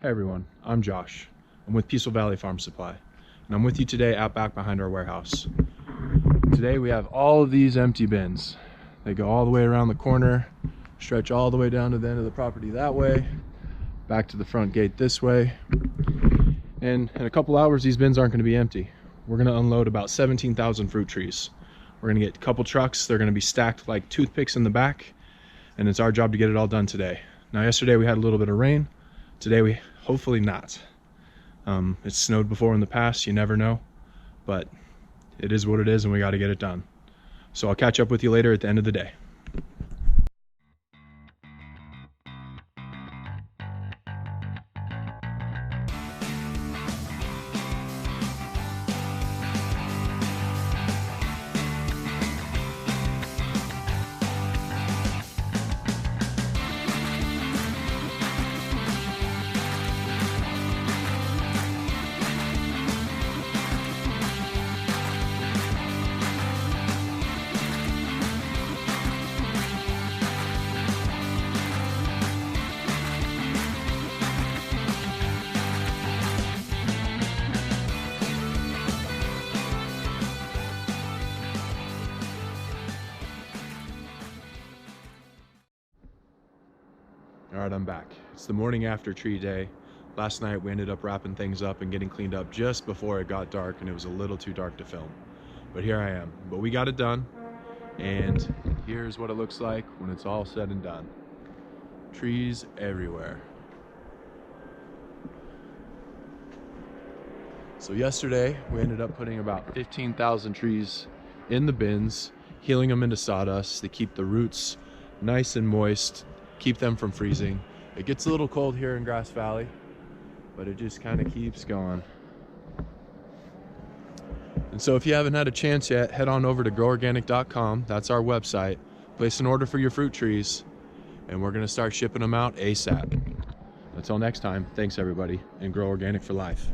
Hey everyone, I'm Josh. I'm with Peaceful Valley Farm Supply, and I'm with you today out back behind our warehouse. Today we have all of these empty bins. They go all the way around the corner, stretch all the way down to the end of the property that way, back to the front gate this way. And in a couple hours, these bins aren't going to be empty. We're going to unload about 17,000 fruit trees. We're going to get a couple trucks. They're going to be stacked like toothpicks in the back, and it's our job to get it all done today. Now, yesterday we had a little bit of rain. Today we hopefully not. It's snowed before in the past, you never know, but it is what it is and we got to get it done. So I'll catch up with you later at the end of the day. All right, I'm back. It's the morning after tree day. Last night we ended up wrapping things up and getting cleaned up just before it got dark, and it was a little too dark to film. But here I am. But we got it done, and here's what it looks like when it's all said and done. Trees everywhere. So yesterday we ended up putting about 15,000 trees in the bins, healing them into sawdust to keep the roots nice and moist, keep them from freezing. It gets a little cold here in Grass Valley, but it just kind of keeps going. And so if you haven't had a chance yet, head on over to groworganic.com. That's our website. Place an order for your fruit trees, and we're going to start shipping them out ASAP. Until next time, thanks everybody, and grow organic for life.